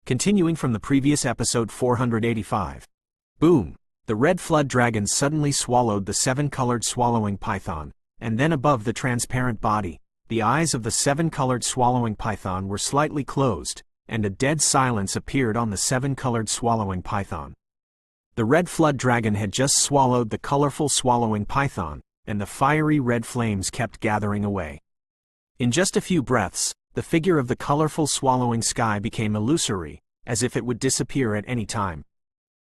Continuing from the previous episode 485. Boom! The red flood dragon suddenly swallowed the seven-colored swallowing python, and then above the transparent body, the eyes of the seven-colored swallowing python were slightly closed, and a dead silence appeared on the seven-colored swallowing python. The red flood dragon had just swallowed the colorful swallowing python, and the fiery red flames kept gathering away. In just a few breaths, the figure of the colorful swallowing sky became illusory, as if it would disappear at any time.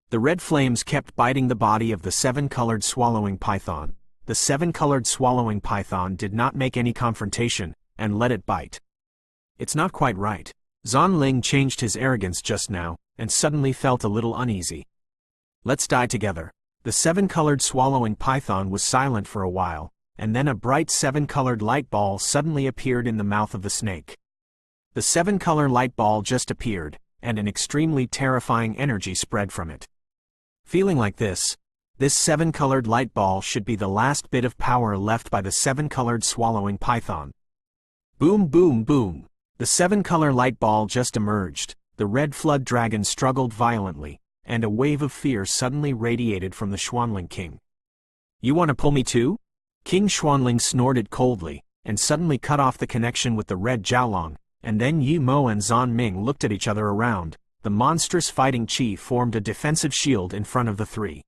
The red flames kept biting the body of the seven-colored swallowing python. The seven-colored swallowing python did not make any confrontation, and let it bite. It's not quite right. Xuanling changed his arrogance just now, and suddenly felt a little uneasy. Let's die together. The seven-colored swallowing python was silent for a while, and then a bright seven-colored light ball suddenly appeared in the mouth of the snake. The seven-color light ball just appeared, and an extremely terrifying energy spread from it. Feeling like this seven-colored light ball should be the last bit of power left by the seven-colored swallowing python. Boom, boom, boom! The seven-color light ball just emerged, the red flood dragon struggled violently, and a wave of fear suddenly radiated from the Xuanling King. You want to pull me too? King Xuanling snorted coldly, and suddenly cut off the connection with the red Jiaolong, and then Yi Mo and Zan Ming looked at each other around. The monstrous fighting chi formed a defensive shield in front of the three.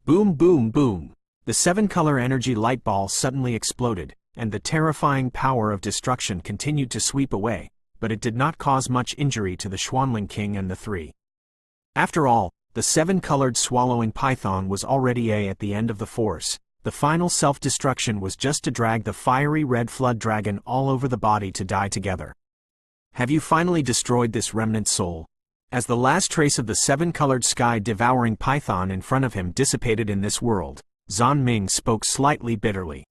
Boom, boom, boom! The seven-color energy light ball suddenly exploded, and the terrifying power of destruction continued to sweep away, but it did not cause much injury to the Xuanling King and the three. After all, the seven-colored swallowing python was already at the end of the force. The final self-destruction was just to drag the fiery red flood dragon all over the body to die together. Have you finally destroyed this remnant soul? As the last trace of the seven-colored sky-devouring python in front of him dissipated in this world, Zan Ming spoke slightly bitterly.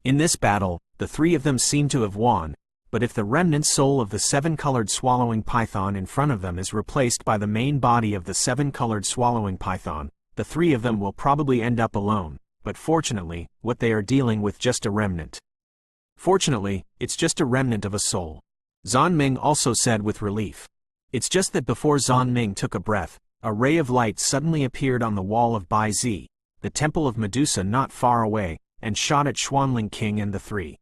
In this battle, the three of them seem to have won, but if the remnant soul of the seven-colored swallowing python in front of them is replaced by the main body of the seven-colored swallowing python, the three of them will probably end up alone. But fortunately, what they are dealing with just a remnant. Fortunately, it's just a remnant of a soul. Zan Ming also said with relief. It's just that before Zan Ming took a breath, a ray of light suddenly appeared on the wall of Btth2, the temple of Medusa not far away, and shot at Xuanling King and the three.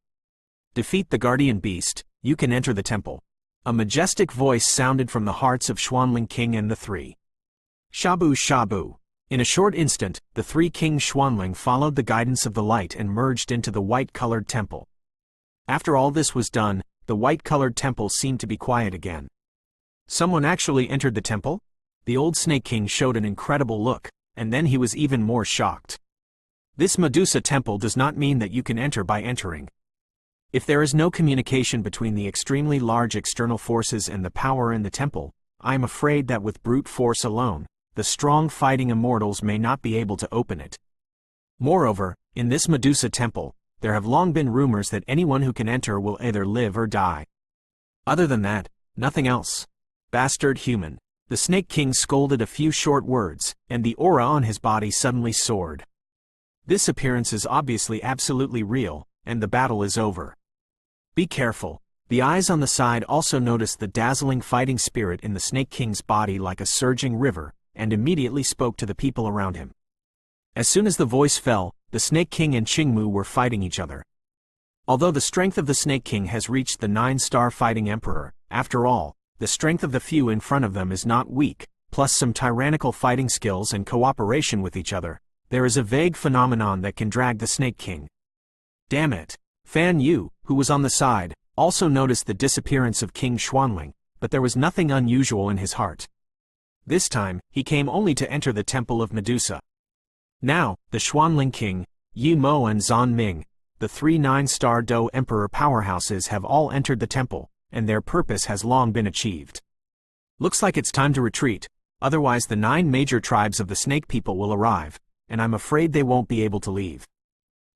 Defeat the guardian beast, you can enter the temple. A majestic voice sounded from the hearts of Xuanling King and the three. Shabu shabu. In a short instant, the three King Xuanling followed the guidance of the light and merged into the white-colored temple. After all this was done, the white-colored temple seemed to be quiet again. Someone actually entered the temple? The old Snake King showed an incredible look, and then he was even more shocked. This Medusa temple does not mean that you can enter by entering. If there is no communication between the extremely large external forces and the power in the temple, I am afraid that with brute force alone, the strong fighting immortals may not be able to open it. Moreover, in this Medusa temple, there have long been rumors that anyone who can enter will either live or die. Other than that, nothing else. Bastard human. The Snake King scolded a few short words, and the aura on his body suddenly soared. This appearance is obviously absolutely real, and the battle is over. Be careful. The eyes on the side also noticed the dazzling fighting spirit in the Snake King's body like a surging river, and immediately spoke to the people around him. As soon as the voice fell, the Snake King and Qingmu were fighting each other. Although the strength of the Snake King has reached the 9-star fighting emperor, after all, the strength of the few in front of them is not weak, plus some tyrannical fighting skills and cooperation with each other, there is a vague phenomenon that can drag the Snake King. Damn it! Fan Yu, who was on the side, also noticed the disappearance of King Xuanling, but there was nothing unusual in his heart. This time, he came only to enter the temple of Medusa. Now, the Xuanling King, Yi Mo and Zan Ming, the three 9-star Do Emperor powerhouses have all entered the temple, and their purpose has long been achieved. Looks like it's time to retreat, otherwise the 9 major tribes of the Snake People will arrive, and I'm afraid they won't be able to leave.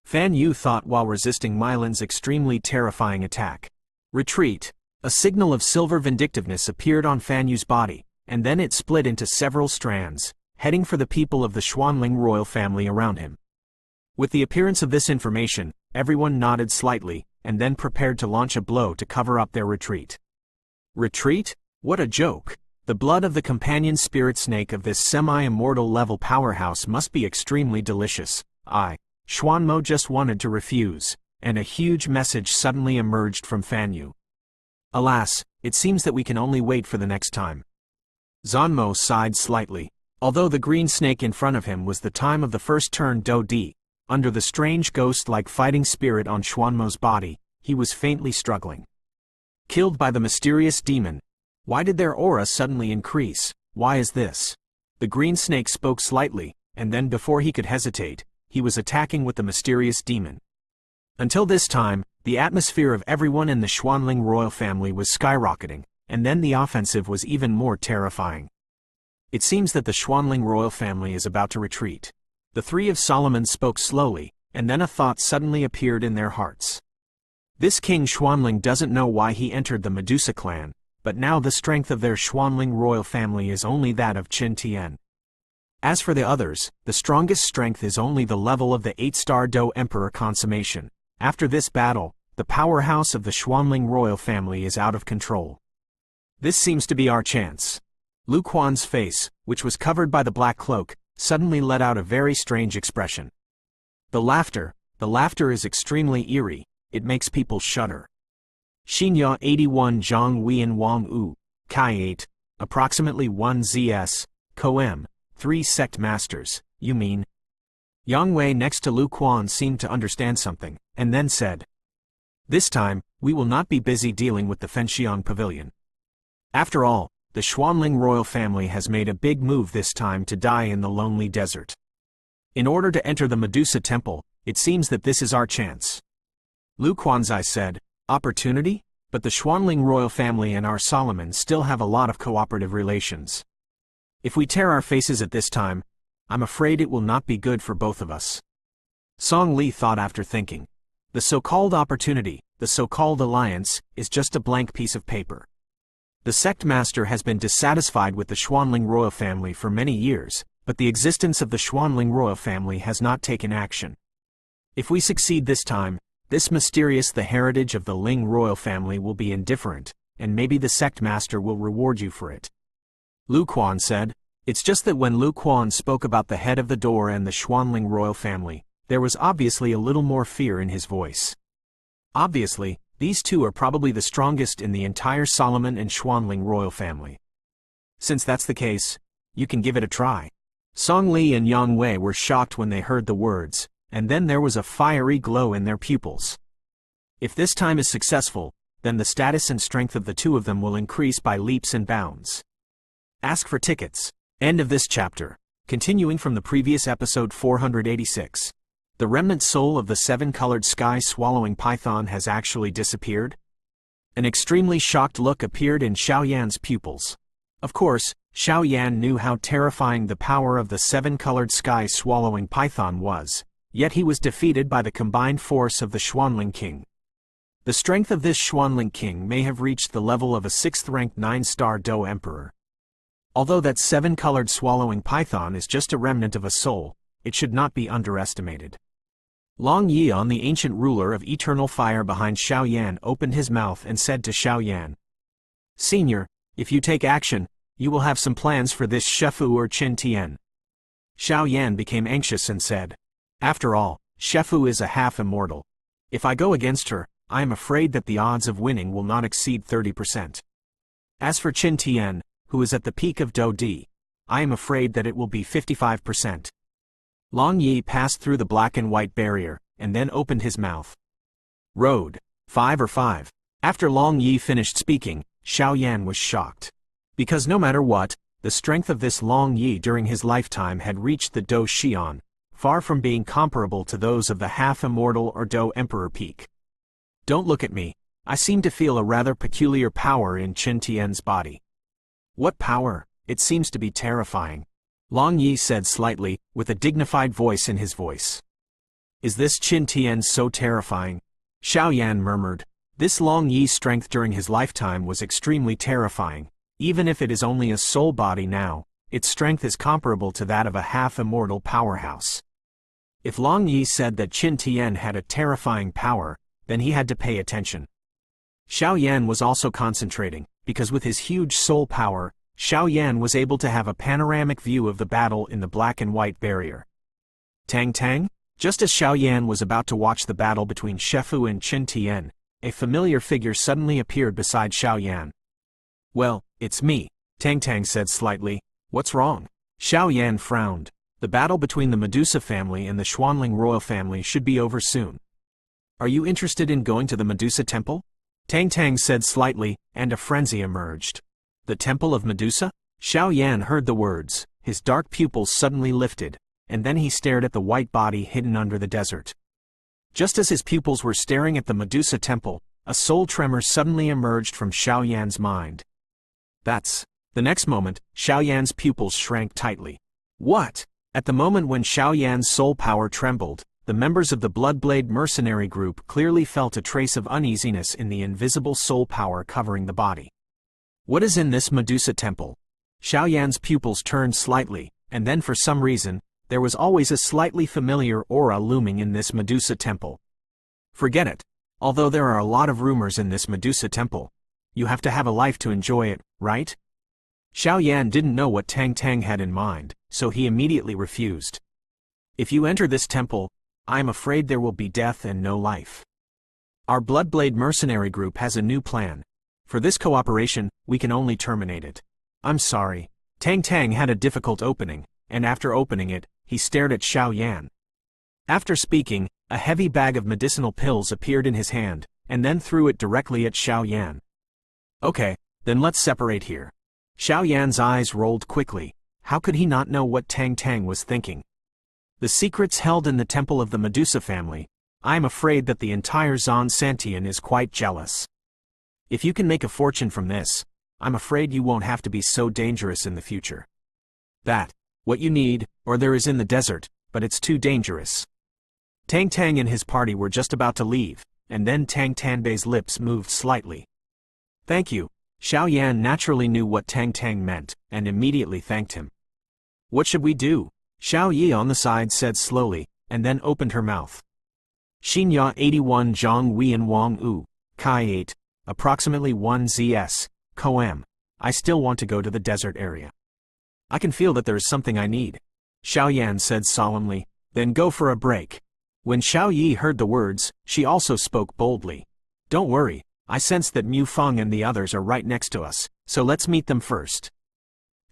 Fan Yu thought while resisting Mylan's extremely terrifying attack. Retreat. A signal of silver vindictiveness appeared on Fan Yu's body, and then it split into several strands, heading for the people of the Xuanling royal family around him. With the appearance of this information, everyone nodded slightly, and then prepared to launch a blow to cover up their retreat. Retreat? What a joke! The blood of the companion spirit snake of this semi-immortal level powerhouse must be extremely delicious. Xuanmo just wanted to refuse, and a huge message suddenly emerged from Fan Yu. Alas, it seems that we can only wait for the next time. Zanmo sighed slightly. Although the green snake in front of him was the time of the first turn Do Di, under the strange ghost-like fighting spirit on Xuanmo's body, he was faintly struggling. Killed by the mysterious demon. Why did their aura suddenly increase? Why is this? The green snake spoke slightly, and then before he could hesitate, he was attacking with the mysterious demon. Until this time, the atmosphere of everyone in the Xuanling royal family was skyrocketing, and then the offensive was even more terrifying. It seems that the Xuanling royal family is about to retreat. The three of Solomon spoke slowly, and then a thought suddenly appeared in their hearts. This King Xuanling doesn't know why he entered the Medusa clan, but now the strength of their Xuanling royal family is only that of Qin Tian. As for the others, the strongest strength is only the level of the 8-star Do Emperor consummation. After this battle, the powerhouse of the Xuanling royal family is out of control. This seems to be our chance. Lu Quan's face, which was covered by the black cloak, suddenly let out a very strange expression. The laughter is extremely eerie, it makes people shudder. Xinya 81 Zhang Wian Wang U, Kai 8, approximately 1 ZS, Koem, 3 sect masters, you mean? Yang Wei next to Lu Quan seemed to understand something, and then said, "This time, we will not be busy dealing with the Fenxiang Pavilion. After all, the Xuanling royal family has made a big move this time to die in the lonely desert. In order to enter the Medusa temple, it seems that this is our chance." Lu Quanzai said, "Opportunity? But the Xuanling royal family and our Solomon still have a lot of cooperative relations. If we tear our faces at this time, I'm afraid it will not be good for both of us." Song Li thought after thinking. The so-called opportunity, the so-called alliance, is just a blank piece of paper. The sect master has been dissatisfied with the Xuanling royal family for many years, but the existence of the Xuanling royal family has not taken action. If we succeed this time, this mysterious the heritage of the Ling royal family will be indifferent, and maybe the sect master will reward you for it. Lu Quan said, "It's just that when Lu Quan spoke about the head of the door and the Xuanling royal family, there was obviously a little more fear in his voice. Obviously, these two are probably the strongest in the entire Solomon and Xuanling royal family. Since that's the case, you can give it a try." Song Li and Yang Wei were shocked when they heard the words, and then there was a fiery glow in their pupils. If this time is successful, then the status and strength of the two of them will increase by leaps and bounds. Ask for tickets. End of this chapter. Continuing from the previous episode 486. The remnant soul of the seven-colored sky-swallowing python has actually disappeared? An extremely shocked look appeared in Xiao Yan's pupils. Of course, Xiao Yan knew how terrifying the power of the seven-colored sky-swallowing python was, yet he was defeated by the combined force of the Xuanling King. The strength of this Xuanling King may have reached the level of a 6th-ranked 9-star Do Emperor. Although that seven-colored swallowing python is just a remnant of a soul, it should not be underestimated. Long Yian, the ancient ruler of eternal fire behind Xiao Yan, opened his mouth and said to Xiao Yan, "Senior, if you take action, you will have some plans for this Shefu or Qin Tian." Xiao Yan became anxious and said, "After all, Shefu is a half-immortal. If I go against her, I am afraid that the odds of winning will not exceed 30%. As for Qin Tian, who is at the peak of Do Di, I am afraid that it will be 55%. Long Yi passed through the black and white barrier, and then opened his mouth. Road. 5 or 5. After Long Yi finished speaking, Xiao Yan was shocked. Because no matter what, the strength of this Long Yi during his lifetime had reached the Do Xian, far from being comparable to those of the half-immortal or Do Emperor peak. Don't look at me, I seem to feel a rather peculiar power in Qin Tian's body. What power? It seems to be terrifying. Long Yi said slightly, with a dignified voice in his voice. Is this Qin Tian so terrifying? Xiao Yan murmured. This Long Yi's strength during his lifetime was extremely terrifying. Even if it is only a soul body now, its strength is comparable to that of a half-immortal powerhouse. If Long Yi said that Qin Tian had a terrifying power, then he had to pay attention. Xiao Yan was also concentrating, because with his huge soul power, Xiao Yan was able to have a panoramic view of the battle in the black and white barrier. Tang Tang? Just as Xiao Yan was about to watch the battle between Shefu and Qin Tian, a familiar figure suddenly appeared beside Xiao Yan. Well, it's me, Tang Tang said slightly. What's wrong? Xiao Yan frowned. The battle between the Medusa family and the Xuanling royal family should be over soon. Are you interested in going to the Medusa temple? Tang Tang said slightly, and a frenzy emerged. The temple of Medusa? Xiao Yan heard the words, his dark pupils suddenly lifted, and then he stared at the white body hidden under the desert. Just as his pupils were staring at the Medusa temple, a soul tremor suddenly emerged from Xiao Yan's mind. That's... The next moment, Xiao Yan's pupils shrank tightly. What? At the moment when Xiao Yan's soul power trembled, the members of the Bloodblade mercenary group clearly felt a trace of uneasiness in the invisible soul power covering the body. What is in this Medusa temple? Xiao Yan's pupils turned slightly, and then for some reason, there was always a slightly familiar aura looming in this Medusa temple. Forget it. Although there are a lot of rumors in this Medusa temple, you have to have a life to enjoy it, right? Xiao Yan didn't know what Tang Tang had in mind, so he immediately refused. If you enter this temple, I am afraid there will be death and no life. Our Bloodblade mercenary group has a new plan. For this cooperation, we can only terminate it. I'm sorry. Tang Tang had a difficult opening, and after opening it, he stared at Xiao Yan. After speaking, a heavy bag of medicinal pills appeared in his hand, and then threw it directly at Xiao Yan. Okay, then let's separate here. Xiao Yan's eyes rolled quickly. How could he not know what Tang Tang was thinking? The secrets held in the temple of the Medusa family. I am afraid that the entire Zon Santian is quite jealous. If you can make a fortune from this, I'm afraid you won't have to be so dangerous in the future. What you need, or there is in the desert, but it's too dangerous. Tang Tang and his party were just about to leave, and then Tang Tanbei's lips moved slightly. Thank you. Xiao Yan naturally knew what Tang Tang meant, and immediately thanked him. What should we do? Xiao Yi on the side said slowly, and then opened her mouth. Xinya 81 Zhang Wian Wang U, Kai 8, approximately 1 ZS, Koam. I still want to go to the desert area. I can feel that there is something I need. Xiao Yan said solemnly, then go for a break. When Xiao Yi heard the words, she also spoke boldly. Don't worry. I sense that Mu Feng and the others are right next to us, so let's meet them first.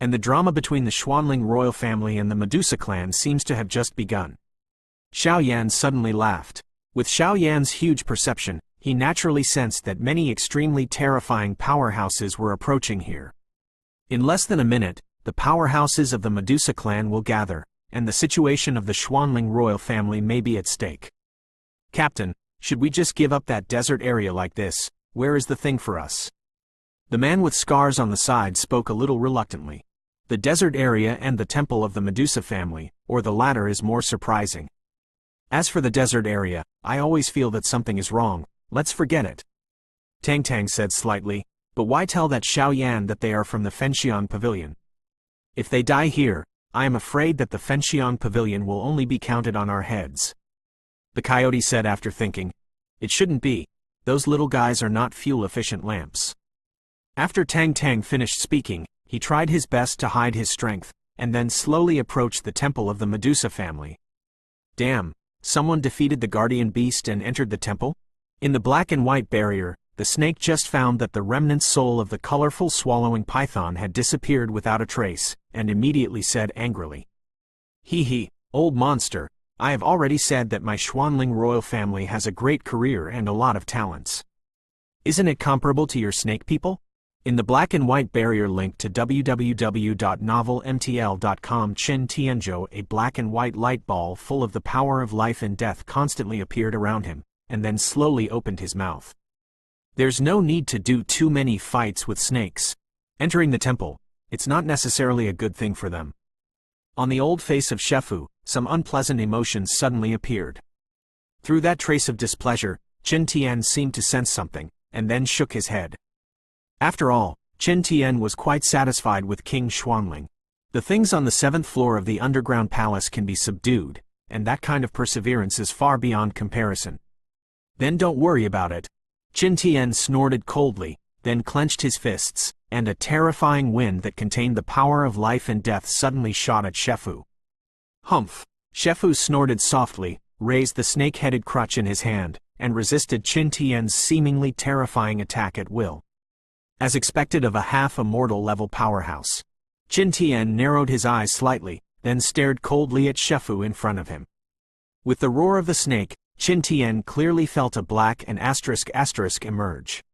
And the drama between the Xuanling royal family and the Medusa clan seems to have just begun. Xiao Yan suddenly laughed. With Xiao Yan's huge perception, he naturally sensed that many extremely terrifying powerhouses were approaching here. In less than a minute, the powerhouses of the Medusa clan will gather, and the situation of the Xuanling royal family may be at stake. Captain, should we just give up that desert area like this? Where is the thing for us? The man with scars on the side spoke a little reluctantly. The desert area and the temple of the Medusa family, or the latter is more surprising. As for the desert area, I always feel that something is wrong. Let's forget it. Tang Tang said slightly, but why tell that Xiao Yan that they are from the Fenxiang Pavilion? If they die here, I am afraid that the Fenxiang Pavilion will only be counted on our heads. The coyote said after thinking. It shouldn't be. Those little guys are not fuel-efficient lamps. After Tang Tang finished speaking, he tried his best to hide his strength, and then slowly approached the temple of the Medusa family. Damn, someone defeated the guardian beast and entered the temple? In the black and white barrier, the snake just found that the remnant soul of the colorful swallowing python had disappeared without a trace, and immediately said angrily. Hee, old monster. I have already said that my Xuanling royal family has a great career and a lot of talents. Isn't it comparable to your snake people? In the black and white barrier link to www.novelmtl.com, Qin Tian Xiaosheng, a black and white light ball full of the power of life and death constantly appeared around him, and then slowly opened his mouth. There's no need to do too many fights with snakes. Entering the temple, it's not necessarily a good thing for them. On the old face of Shefu, some unpleasant emotions suddenly appeared. Through that trace of displeasure, Qin Tian seemed to sense something, and then shook his head. After all, Qin Tian was quite satisfied with King Xuanling. The things on the 7th floor of the underground palace can be subdued, and that kind of perseverance is far beyond comparison. Then don't worry about it. Qin Tian snorted coldly, then clenched his fists, and a terrifying wind that contained the power of life and death suddenly shot at Shefu. Humph! Shefu snorted softly, raised the snake-headed crutch in his hand, and resisted Qin Tian's seemingly terrifying attack at will. As expected of a half-immortal level powerhouse, Qin Tian narrowed his eyes slightly, then stared coldly at Shefu in front of him. With the roar of the snake, Qin Tian clearly felt a black and ** emerge.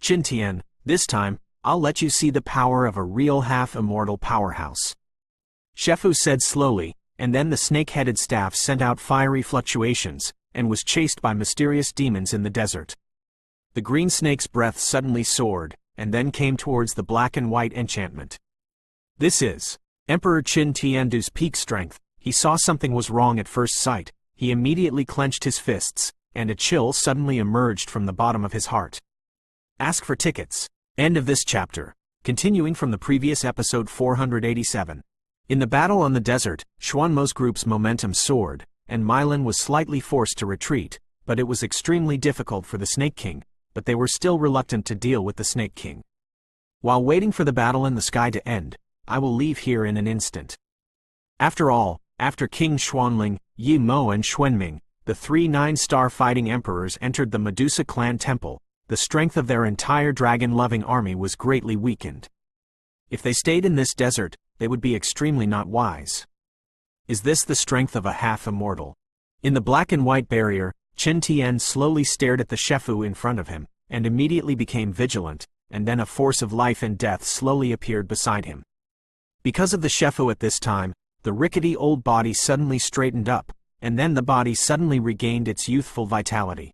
Qin Tian, this time, I'll let you see the power of a real half-immortal powerhouse. Shefu said slowly, and then the snake-headed staff sent out fiery fluctuations, and was chased by mysterious demons in the desert. The green snake's breath suddenly soared, and then came towards the black and white enchantment. This is Emperor Qin Tiandu's peak strength. He saw something was wrong at first sight. He immediately clenched his fists, and a chill suddenly emerged from the bottom of his heart. Ask for tickets. End of this chapter. Continuing from the previous episode 487. In the battle on the desert, Xuanmo's group's momentum soared, and Milin was slightly forced to retreat, but it was extremely difficult for the Snake King, but they were still reluctant to deal with the Snake King. While waiting for the battle in the sky to end, I will leave here in an instant. After all, after King Xuanling, Yi Mo and Xuanming, the 3 9-star fighting emperors entered the Medusa clan temple, the strength of their entire dragon-loving army was greatly weakened. If they stayed in this desert, they would be extremely not wise. Is this the strength of a half-immortal? In the black and white barrier, Qin Tian slowly stared at the Shefu in front of him, and immediately became vigilant, and then a force of life and death slowly appeared beside him. Because of the Shefu at this time, the rickety old body suddenly straightened up, and then the body suddenly regained its youthful vitality.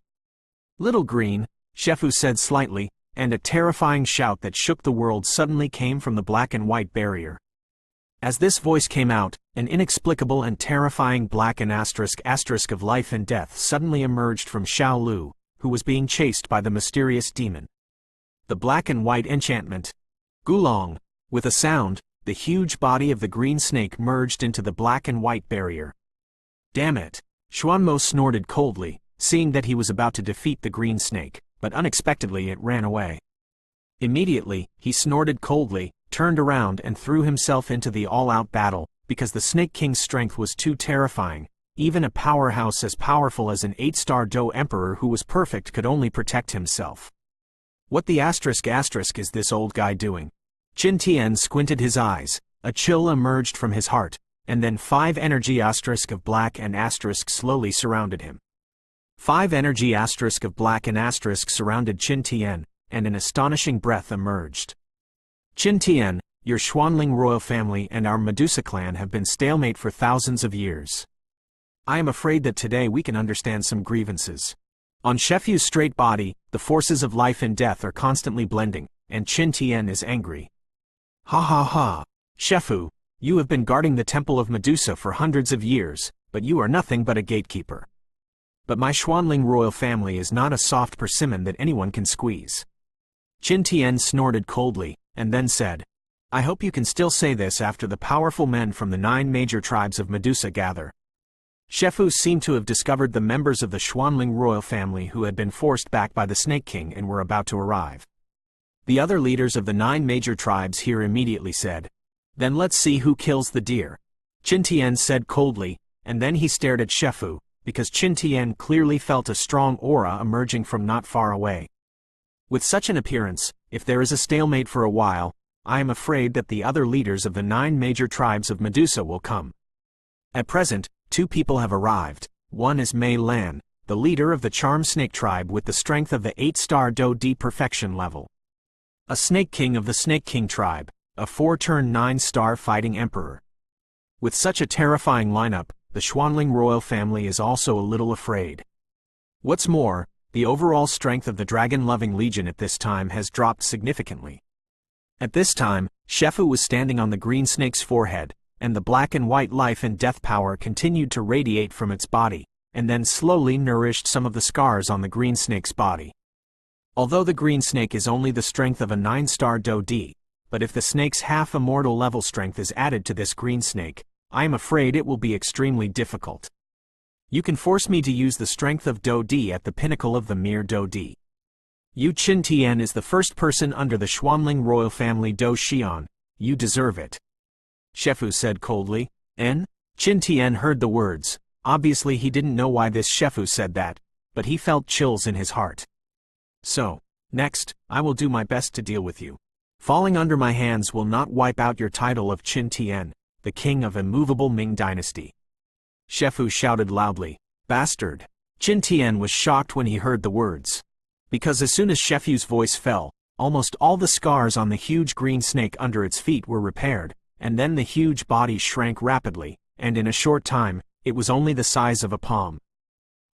Little Green, Shefu said slightly, and a terrifying shout that shook the world suddenly came from the black and white barrier. As this voice came out, an inexplicable and terrifying black and * of life and death suddenly emerged from Xiao Lu, who was being chased by the mysterious demon. The black and white enchantment. Gulong. With a sound, the huge body of the green snake merged into the black and white barrier. Damn it! Xuanmo snorted coldly, seeing that he was about to defeat the green snake, but unexpectedly it ran away. Immediately, he snorted coldly, turned around and threw himself into the all-out battle, because the Snake King's strength was too terrifying. Even a powerhouse as powerful as an 8-star Do Emperor who was perfect could only protect himself. What the ** is this old guy doing? Qin Tian squinted his eyes, a chill emerged from his heart, and then 5 energy * of black and * slowly surrounded him. 5 energy * of black and * surrounded Qin Tian, and an astonishing breath emerged. Qin Tian, your Xuanling royal family and our Medusa clan have been stalemate for thousands of years. I am afraid that today we can understand some grievances. On Shefu's straight body, the forces of life and death are constantly blending, and Qin Tian is angry. Ha ha ha! Shefu, you have been guarding the temple of Medusa for hundreds of years, but you are nothing but a gatekeeper. But my Xuanling royal family is not a soft persimmon that anyone can squeeze. Qin Tian snorted coldly, and then said, I hope you can still say this after the powerful men from the 9 major tribes of Medusa gather. Shefu seemed to have discovered the members of the Xuanling royal family who had been forced back by the Snake King and were about to arrive. The other leaders of the 9 major tribes here immediately said, Then let's see who kills the deer. Qin Tian said coldly, and then he stared at Shefu, because Qin Tian clearly felt a strong aura emerging from not far away. With such an appearance, if there is a stalemate for a while, I am afraid that the other leaders of the 9 major tribes of Medusa will come. At present, 2 people have arrived. One is Mei Lan, the leader of the Charm Snake tribe with the strength of the 8-star Do D perfection level. A Snake King of the Snake King tribe, a 4-turn 9-star fighting emperor. With such a terrifying lineup, the Xuanling royal family is also a little afraid. What's more, the overall strength of the dragon-loving legion at this time has dropped significantly. At this time, Shefu was standing on the green snake's forehead, and the black and white life and death power continued to radiate from its body, and then slowly nourished some of the scars on the green snake's body. Although the green snake is only the strength of a 9-star Do D, but if the snake's half-immortal level strength is added to this green snake, I am afraid it will be extremely difficult. You can force me to use the strength of Do D at the pinnacle of the mere Do D. You Qin Tian is the first person under the Xuanling royal family Do Xian. You deserve it. Shefu said coldly. Qin Tian heard the words. Obviously he didn't know why this Shefu said that, but he felt chills in his heart. So, next, I will do my best to deal with you. Falling under my hands will not wipe out your title of Qin Tian, the king of immovable Ming dynasty. Shefu shouted loudly. Bastard! Qin Tian was shocked when he heard the words. Because as soon as Shefu's voice fell, almost all the scars on the huge green snake under its feet were repaired, and then the huge body shrank rapidly, and in a short time, it was only the size of a palm.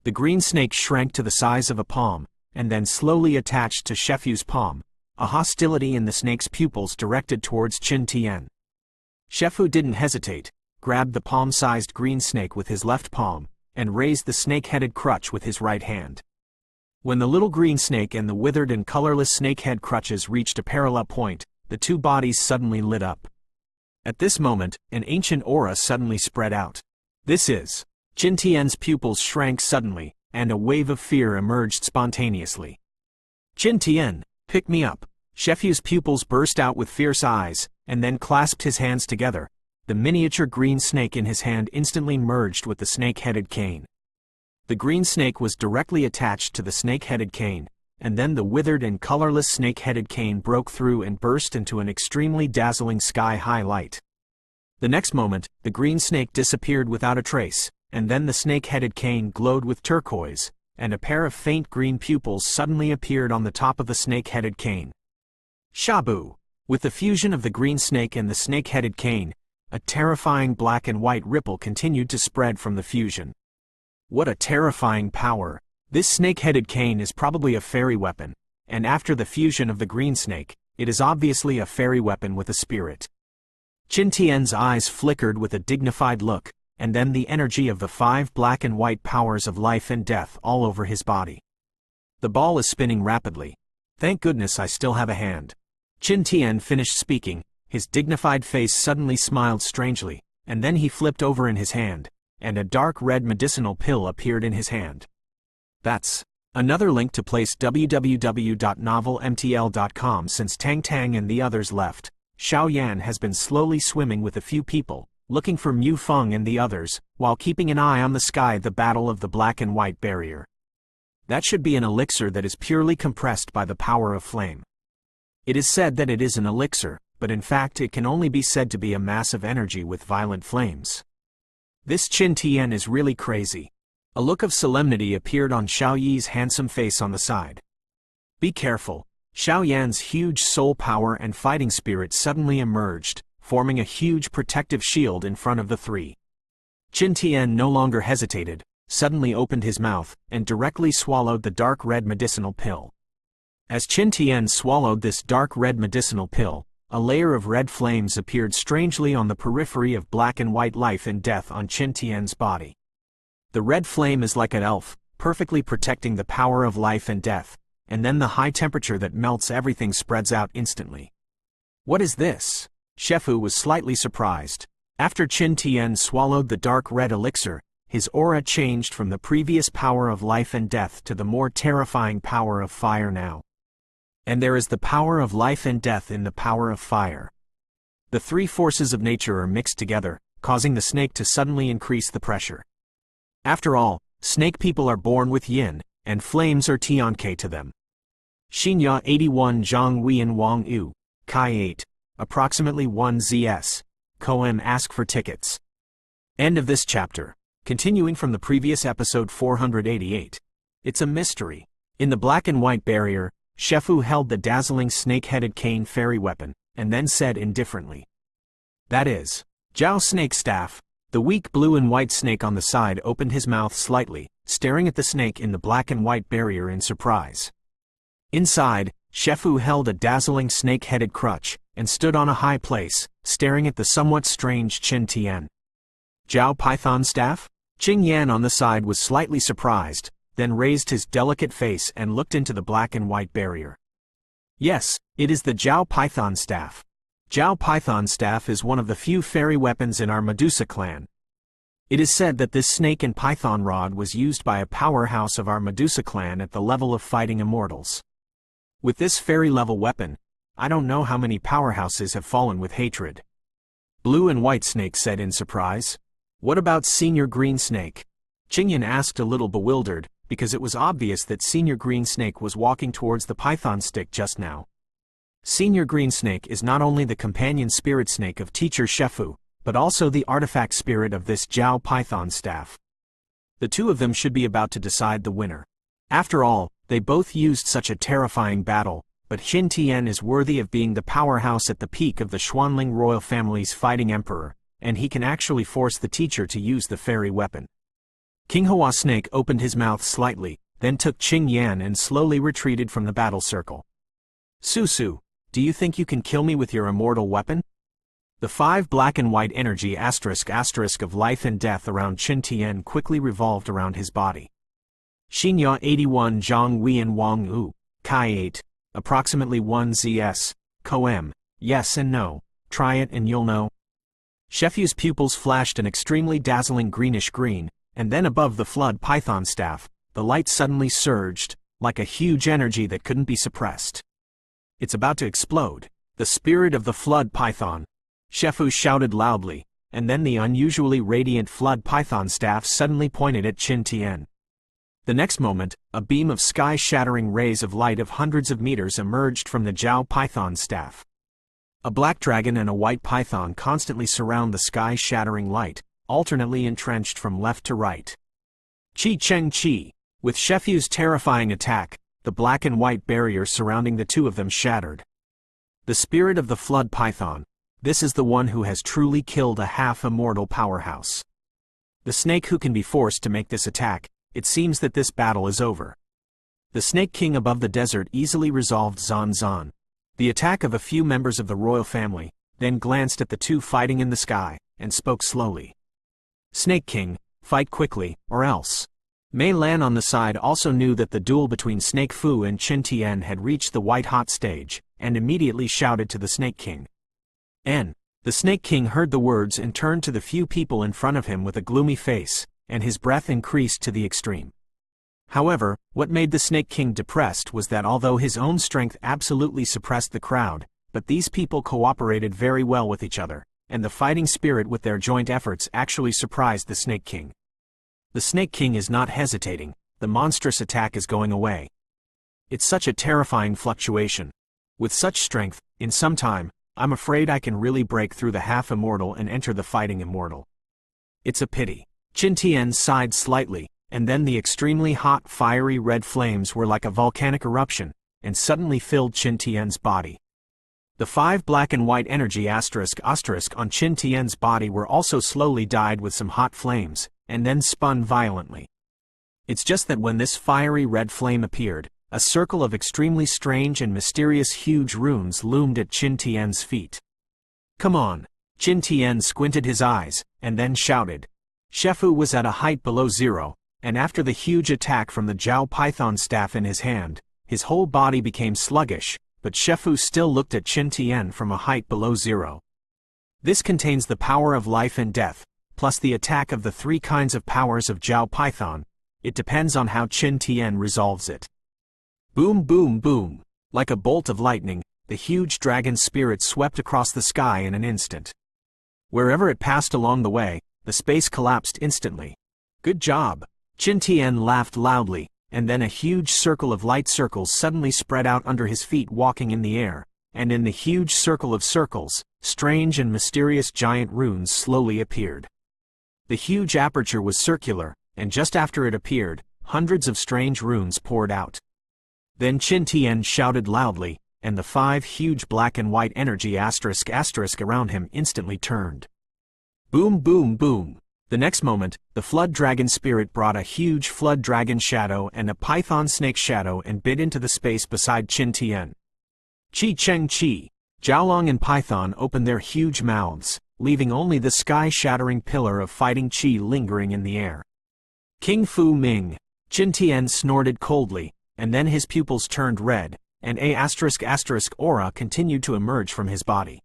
The green snake shrank to the size of a palm, and then slowly attached to Shefu's palm, a hostility in the snake's pupils directed towards Qin Tian. Shefu didn't hesitate, grabbed the palm-sized green snake with his left palm, and raised the snake-headed crutch with his right hand. When the little green snake and the withered and colorless snake-head crutches reached a parallel point, the two bodies suddenly lit up. At this moment, an ancient aura suddenly spread out. This is. Qin Tian's pupils shrank suddenly, and a wave of fear emerged spontaneously. Qin Tian, pick me up. Shefu's pupils burst out with fierce eyes, and then clasped his hands together. The miniature green snake in his hand instantly merged with the snake-headed cane. The green snake was directly attached to the snake-headed cane, and then the withered and colorless snake-headed cane broke through and burst into an extremely dazzling sky-high light. The next moment, the green snake disappeared without a trace, and then the snake-headed cane glowed with turquoise, and a pair of faint green pupils suddenly appeared on the top of the snake-headed cane. Shabu! With the fusion of the green snake and the snake-headed cane, a terrifying black and white ripple continued to spread from the fusion. What a terrifying power! This snake-headed cane is probably a fairy weapon, and after the fusion of the green snake, it is obviously a fairy weapon with a spirit. Qin Tian's eyes flickered with a dignified look, and then the energy of the 5 black and white powers of life and death all over his body. The ball is spinning rapidly. Thank goodness I still have a hand. Qin Tian finished speaking, his dignified face suddenly smiled strangely, and then he flipped over in his hand, and a dark red medicinal pill appeared in his hand. That's another link to place www.novelmtl.com. Since Tang Tang and the others left, Xiao Yan has been slowly swimming with a few people, looking for Mu Feng and the others, while keeping an eye on the sky. The battle of the black and white barrier. That should be an elixir that is purely compressed by the power of flame. It is said that it is an elixir, but in fact it can only be said to be a mass of energy with violent flames. This Qin Tian is really crazy. A look of solemnity appeared on Xiao Yi's handsome face on the side. Be careful. Xiao Yan's huge soul power and fighting spirit suddenly emerged, forming a huge protective shield in front of the three. Qin Tian no longer hesitated, suddenly opened his mouth, and directly swallowed the dark red medicinal pill. As Qin Tian swallowed this dark red medicinal pill, a layer of red flames appeared strangely on the periphery of black and white life and death on Qin Tian's body. The red flame is like an elf, perfectly protecting the power of life and death, and then the high temperature that melts everything spreads out instantly. What is this? Shefu was slightly surprised. After Qin Tian swallowed the dark red elixir, his aura changed from the previous power of life and death to the more terrifying power of fire now. And there is the power of life and death in the power of fire. The 3 forces of nature are mixed together, causing the snake to suddenly increase the pressure. After all, snake people are born with yin, and flames are Tianke to them. Xinya 81 Zhang Huiyan Wang Yu, Kai 8, approximately 1 ZS. Koem ask for tickets. End of this chapter. Continuing from the previous episode 488. It's a mystery. In the black and white barrier, Shefu held the dazzling snake-headed cane fairy weapon, and then said indifferently. That is. Jiao Snake Staff. The weak blue and white snake on the side opened his mouth slightly, staring at the snake in the black and white barrier in surprise. Inside, Shefu held a dazzling snake-headed crutch, and stood on a high place, staring at the somewhat strange Qin Tian. Jiao Python Staff? Qing Yan on the side was slightly surprised, then raised his delicate face and looked into the black and white barrier. Yes, it is the Jiao Python Staff. Jiao Python Staff is one of the few fairy weapons in our Medusa clan. It is said that this snake and python rod was used by a powerhouse of our Medusa clan at the level of fighting immortals. With this fairy-level weapon, I don't know how many powerhouses have fallen with hatred. Blue and White Snake said in surprise. What about Senior Green Snake? Qingyan asked a little bewildered, because it was obvious that Senior Green Snake was walking towards the python stick just now. Senior Green Snake is not only the companion spirit snake of Teacher Shefu, but also the artifact spirit of this Jiao python staff. The two of them should be about to decide the winner. After all, they both used such a terrifying battle, but Qin Tian is worthy of being the powerhouse at the peak of the Xuanling royal family's fighting emperor, and he can actually force the teacher to use the fairy weapon. King Hua Snake opened his mouth slightly, then took Qing Yan and slowly retreated from the battle circle. Su, do you think you can kill me with your immortal weapon? The 5 black and white energy asterisk of life and death around Qin Tian quickly revolved around his body. Xinya 81 Zhang Weian Wang Wu, Kai 8, approximately 1 ZS, Koem, yes and no, try it and you'll know. Shefu's pupils flashed an extremely dazzling greenish green, and then above the flood python staff, the light suddenly surged, like a huge energy that couldn't be suppressed. It's about to explode, the spirit of the flood python. Shefu shouted loudly, and then the unusually radiant flood python staff suddenly pointed at Qin Tian. The next moment, a beam of sky-shattering rays of light of hundreds of meters emerged from the Jiao python staff. A black dragon and a white python constantly surround the sky-shattering light, alternately entrenched from left to right. Qi Cheng Qi. With Shefu's terrifying attack, the black and white barrier surrounding the two of them shattered. The spirit of the flood python. This is the one who has truly killed a half-immortal powerhouse. The snake who can be forced to make this attack. It seems that this battle is over. The Snake King above the desert easily resolved Zan. The attack of a few members of the royal family, then glanced at the two fighting in the sky, and spoke slowly. Snake King, fight quickly, or else. Mei Lan on the side also knew that the duel between Snake Fu and Qin Tian had reached the white-hot stage, and immediately shouted to the Snake King. The Snake King heard the words and turned to the few people in front of him with a gloomy face, and his breath increased to the extreme. However, what made the Snake King depressed was that although his own strength absolutely suppressed the crowd, but these people cooperated very well with each other, and the fighting spirit with their joint efforts actually surprised the Snake King. The Snake King is not hesitating, the monstrous attack is going away. It's such a terrifying fluctuation. With such strength, in some time, I'm afraid I can really break through the half-immortal and enter the fighting immortal. It's a pity. Qin Tian sighed slightly, and then the extremely hot fiery red flames were like a volcanic eruption, and suddenly filled Qin Tian's body. The 5 black and white energy asterisk on Qin Tian's body were also slowly dyed with some hot flames, and then spun violently. It's just that when this fiery red flame appeared, a circle of extremely strange and mysterious huge runes loomed at Qin Tian's feet. Come on! Qin Tian squinted his eyes, and then shouted. Shefu was at a height below zero, and after the huge attack from the Jiao python staff in his hand, his whole body became sluggish, but Shefu still looked at Qin Tian from a height below zero. This contains the power of life and death, plus the attack of the 3 kinds of powers of Jiao python. It depends on how Qin Tian resolves it. Boom boom boom! Like a bolt of lightning, the huge dragon spirit swept across the sky in an instant. Wherever it passed along the way, the space collapsed instantly. Good job! Qin Tian laughed loudly, and then a huge circle of light circles suddenly spread out under his feet walking in the air, and in the huge circle of circles, strange and mysterious giant runes slowly appeared. The huge aperture was circular, and just after it appeared, hundreds of strange runes poured out. Then Qin Tian shouted loudly, and the 5 huge black and white energy asterisk around him instantly turned. Boom boom boom! The next moment, the flood dragon spirit brought a huge flood dragon shadow and a python snake shadow and bit into the space beside Qin Tian. Qi Cheng Qi! Jiaolong and Python opened their huge mouths, leaving only the sky-shattering pillar of fighting qi lingering in the air. King Fu Ming! Qin Tian snorted coldly, and then his pupils turned red, and a *** aura continued to emerge from his body.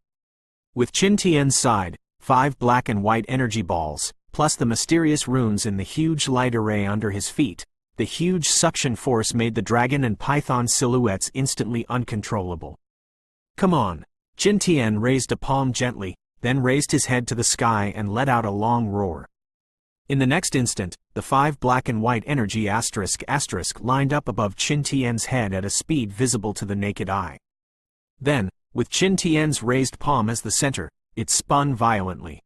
With Qin Tian's side, 5 black and white energy balls, plus the mysterious runes in the huge light array under his feet, the huge suction force made the dragon and python silhouettes instantly uncontrollable. "Come on!" Qin Tian raised a palm gently, then raised his head to the sky and let out a long roar. In the next instant, the 5 black and white energy *** lined up above Qin Tian's head at a speed visible to the naked eye. Then, with Qin Tian's raised palm as the center, it spun violently.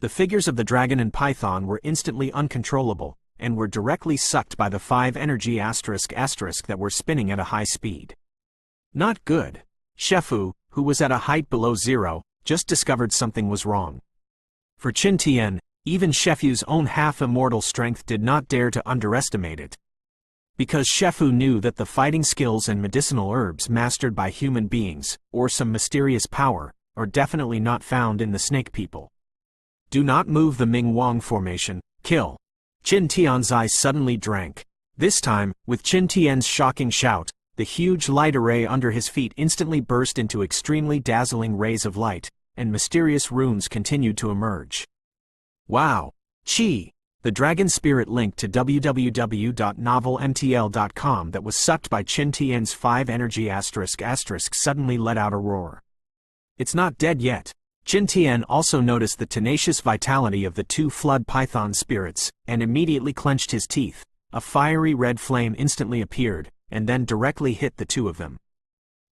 The figures of the dragon and python were instantly uncontrollable, and were directly sucked by the 5 energy *** that were spinning at a high speed. Not good. Shefu, who was at a height below 0, just discovered something was wrong. For Qin Tian, even Shefu's own half-immortal strength did not dare to underestimate it. Because Shefu knew that the fighting skills and medicinal herbs mastered by human beings, or some mysterious power, are definitely not found in the snake people. Do not move the Ming Wang formation, kill. Qin Tian's eyes suddenly drank. This time, with Qin Tian's shocking shout, the huge light array under his feet instantly burst into extremely dazzling rays of light, and mysterious runes continued to emerge. Wow! Qi! The dragon spirit linked to www.novelmtl.com that was sucked by Qin Tian's 5 energy ** suddenly let out a roar. It's not dead yet. Qin Tian also noticed the tenacious vitality of the 2 flood python spirits, and immediately clenched his teeth. A fiery red flame instantly appeared, and then directly hit the 2 of them.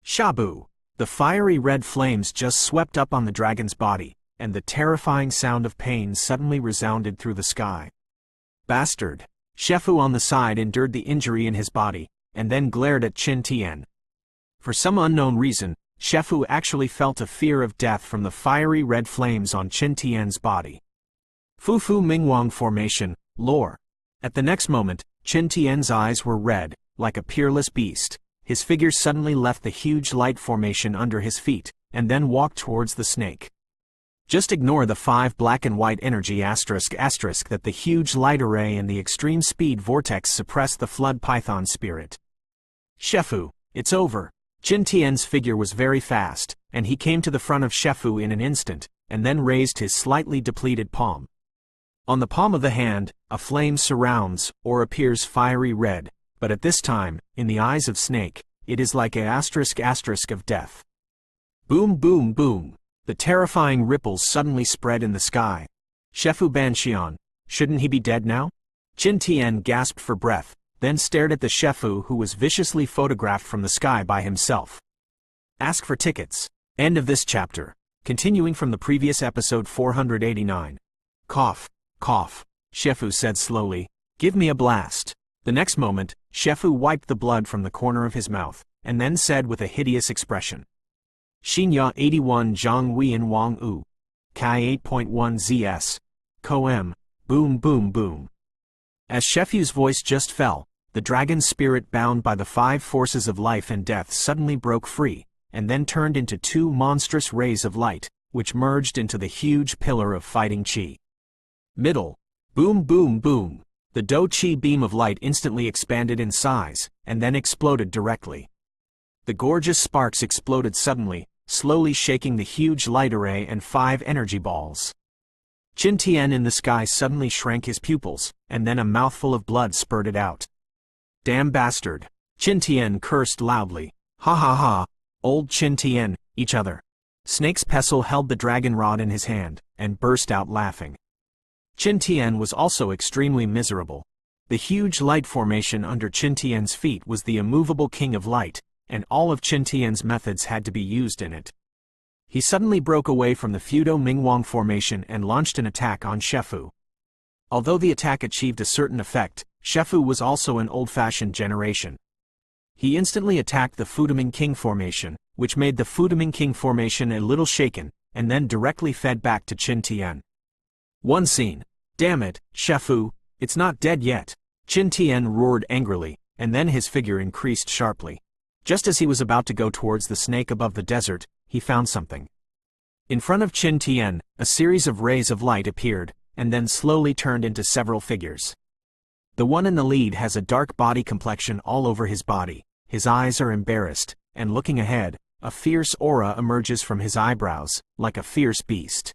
Shabu! The fiery red flames just swept up on the dragon's body, and the terrifying sound of pain suddenly resounded through the sky. Bastard! Shefu on the side endured the injury in his body, and then glared at Qin Tian. For some unknown reason, Shefu actually felt a fear of death from the fiery red flames on Qin Tian's body. Fufu Mingwang formation, lore. At the next moment, Qin Tian's eyes were red, like a peerless beast. His figure suddenly left the huge light formation under his feet, and then walked towards the snake. Just ignore the 5 black and white energy ** that the huge light array and the extreme speed vortex suppressed the flood python spirit. Shefu, it's over. Qin Tian's figure was very fast, and he came to the front of Shefu in an instant, and then raised his slightly depleted palm. On the palm of the hand, a flame surrounds, or appears fiery red, but at this time, in the eyes of Snake, it is like a ** of death. Boom boom boom! The terrifying ripples suddenly spread in the sky. Shefu Banxian, shouldn't he be dead now? Qin Tian gasped for breath, then stared at the Shefu who was viciously photographed from the sky by himself. Ask for tickets. End of this chapter. Continuing from the previous episode 489. Cough, cough, Shefu said slowly. Give me a blast. The next moment, Shefu wiped the blood from the corner of his mouth, and then said with a hideous expression. Xinya 81 Zhang Huiyan Wang U. Kai 8.1 ZS. Koem. Boom boom boom. As Shefu's voice just fell, the dragon spirit bound by the 5 forces of life and death suddenly broke free, and then turned into 2 monstrous rays of light, which merged into the huge pillar of fighting qi. Middle. Boom boom boom. The Do Qi beam of light instantly expanded in size, and then exploded directly. The gorgeous sparks exploded suddenly, slowly shaking the huge light array and 5 energy balls. Qin Tian in the sky suddenly shrank his pupils, and then a mouthful of blood spurted out. Damn bastard! Qin Tian cursed loudly. Ha ha ha! Old Qin Tian, each other. Snake's pestle held the dragon rod in his hand, and burst out laughing. Qin Tian was also extremely miserable. The huge light formation under Qin Tian's feet was the immovable king of light, and all of Qin Tian's methods had to be used in it. He suddenly broke away from the Fudo Mingwang formation and launched an attack on Shefu. Although the attack achieved a certain effect, Shefu was also an old-fashioned generation. He instantly attacked the Fudaming King formation, which made the Fudaming King formation a little shaken, and then directly fed back to Qin Tian. One scene. Damn it, Shefu, it's not dead yet. Qin Tian roared angrily, and then his figure increased sharply. Just as he was about to go towards the snake above the desert, he found something. In front of Qin Tian, a series of rays of light appeared, and then slowly turned into several figures. The one in the lead has a dark body complexion all over his body, his eyes are embarrassed, and looking ahead, a fierce aura emerges from his eyebrows, like a fierce beast.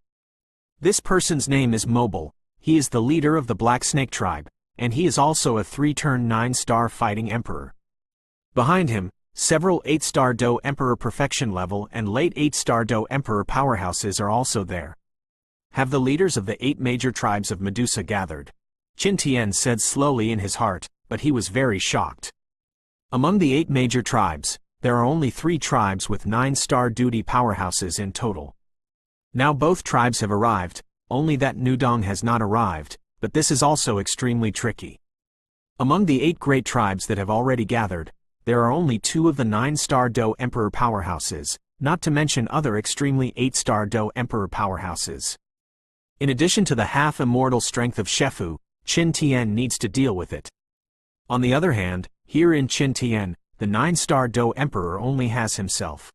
This person's name is Mobile. He is the leader of the Black Snake tribe, and he is also a 3-turn 9-star fighting emperor. Behind him, several 8-star Do Emperor perfection level and late 8-star Do Emperor powerhouses are also there. Have the leaders of the 8 major tribes of Medusa gathered? Qin Tian said slowly in his heart, but he was very shocked. Among the 8 major tribes, there are only 3 tribes with 9-star duty powerhouses in total. Now both tribes have arrived, only that Nudong has not arrived, but this is also extremely tricky. Among the 8 great tribes that have already gathered, there are only 2 of the 9-star Do Emperor powerhouses, not to mention other extremely 8-star Do Emperor powerhouses. In addition to the half-immortal strength of Shefu, Qin Tian needs to deal with it. On the other hand, here in Qin Tian, the 9-star Do Emperor only has himself.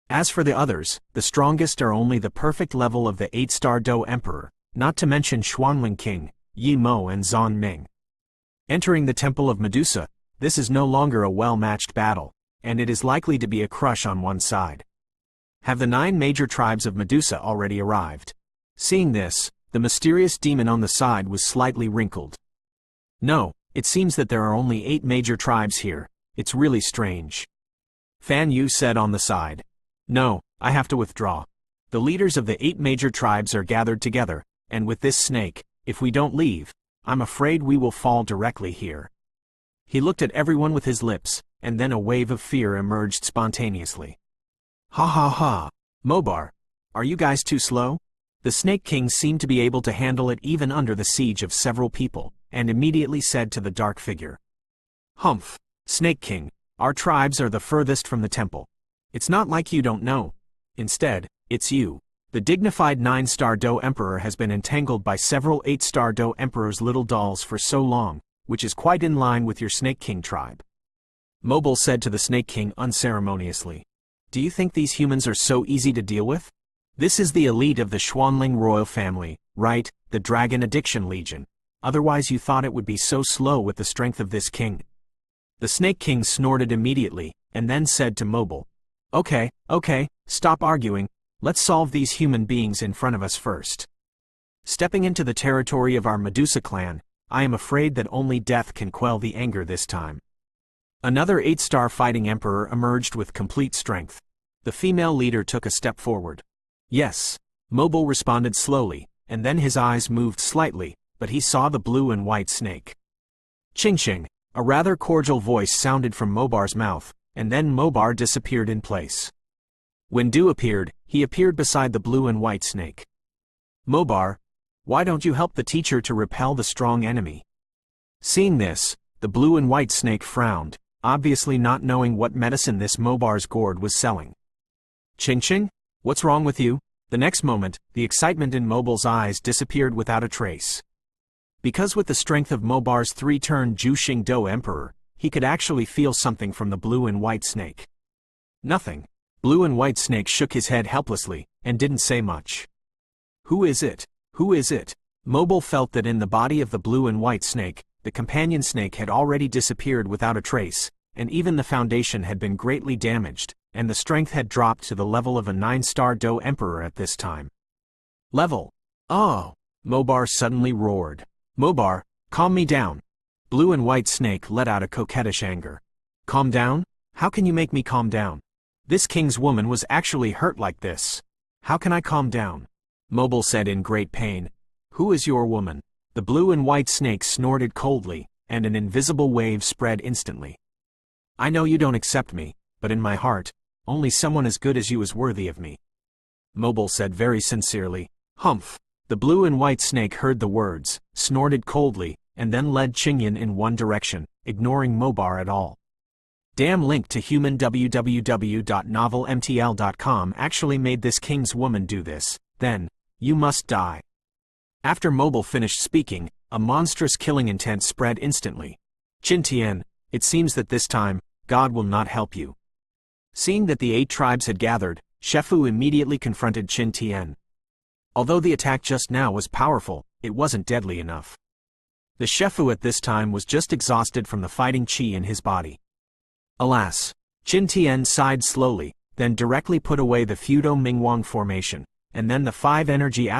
As for the others, the strongest are only the perfect level of the 8-star Do Emperor, not to mention Xuanling King, Yi Mo and Zan Ming. Entering the Temple of Medusa, this is no longer a well-matched battle, and it is likely to be a crush on one side. Have the 9 major tribes of Medusa already arrived? Seeing this, the mysterious demon on the side was slightly wrinkled. No, it seems that there are only 8 major tribes here. It's really strange. Fan Yu said on the side. No, I have to withdraw. The leaders of the 8 major tribes are gathered together, and with this snake, if we don't leave, I'm afraid we will fall directly here. He looked at everyone with his lips, and then a wave of fear emerged spontaneously. Ha ha ha! Mobar, are you guys too slow? The Snake King seemed to be able to handle it even under the siege of several people, and immediately said to the dark figure. Humph, Snake King, our tribes are the furthest from the temple. It's not like you don't know. Instead, it's you. The dignified 9-star Do Emperor has been entangled by several 8-star Do Emperor's little dolls for so long, which is quite in line with your Snake King tribe. Mobile said to the Snake King unceremoniously. Do you think these humans are so easy to deal with? This is the elite of the Xuanling royal family, right, the Dragon Addiction Legion. Otherwise you thought it would be so slow with the strength of this king. The Snake King snorted immediately, and then said to Mobile. Okay, stop arguing, let's solve these human beings in front of us first. Stepping into the territory of our Medusa clan, I am afraid that only death can quell the anger this time. Another 8-star fighting emperor emerged with complete strength. The female leader took a step forward. Yes, Mobile responded slowly, and then his eyes moved slightly, but he saw the blue and white snake. Ching-ching, a rather cordial voice sounded from Mobar's mouth, and then Mobar disappeared in place. When Du appeared, he appeared beside the blue and white snake. Mobar, why don't you help the teacher to repel the strong enemy? Seeing this, the blue and white snake frowned, obviously not knowing what medicine this Mobar's gourd was selling. Ching-ching, what's wrong with you? The next moment, the excitement in Mobile's eyes disappeared without a trace. Because with the strength of Mobar's 3-turn Juxing Do Emperor, he could actually feel something from the blue and white snake. Nothing. Blue and white snake shook his head helplessly, and didn't say much. Who is it? Who is it? Mobile felt that in the body of the blue and white snake, the companion snake had already disappeared without a trace, and even the foundation had been greatly damaged, and the strength had dropped to the level of a 9-star Do Emperor at this time. Level. Oh! Mobar suddenly roared. Mobar, calm me down. Blue and white snake let out a coquettish anger. Calm down? How can you make me calm down? This king's woman was actually hurt like this. How can I calm down? Mobile said in great pain. Who is your woman? The blue and white snake snorted coldly, and an invisible wave spread instantly. I know you don't accept me, but in my heart, only someone as good as you is worthy of me. Mobile said very sincerely. Humph. The blue and white snake heard the words, snorted coldly, and then led Qingyan in one direction, ignoring Mobar at all. Damn, link to human www.novelmtl.com actually made this king's woman do this. Then, you must die. After Mobile finished speaking, a monstrous killing intent spread instantly. Qin Tian, it seems that this time, God will not help you. Seeing that the 8 tribes had gathered, Shefu immediately confronted Qin Tian. Although the attack just now was powerful, it wasn't deadly enough. The Shefu at this time was just exhausted from the fighting qi in his body. Alas, Qin Tian sighed slowly, then directly put away the Fudo Mingwang formation, and then the 5 energy ***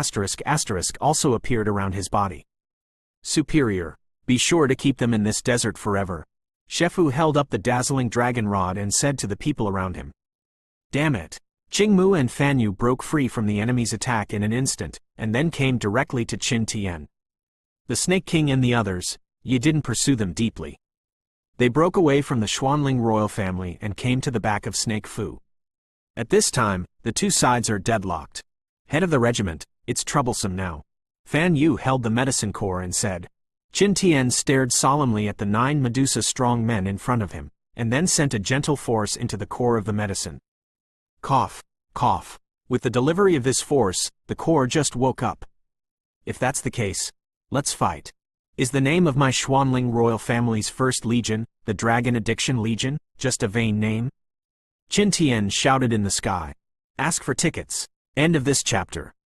also appeared around his body. Superior. Be sure to keep them in this desert forever. Shefu held up the dazzling dragon rod and said to the people around him. Damn it! Qingmu and Fan Yu broke free from the enemy's attack in an instant, and then came directly to Qin Tian. The Snake King and the others, Ye didn't pursue them deeply. They broke away from the Xuanling royal family and came to the back of Snake Fu. At this time, the two sides are deadlocked. Head of the regiment, it's troublesome now. Fan Yu held the medicine core and said. Qin Tian stared solemnly at the 9 Medusa strong men in front of him, and then sent a gentle force into the core of the medicine. Cough, cough. With the delivery of this force, the core just woke up. If that's the case, let's fight. Is the name of my Xuanling royal family's first legion, the Dragon Addiction Legion, just a vain name? Qin Tian shouted in the sky. Ask for tickets. End of this chapter.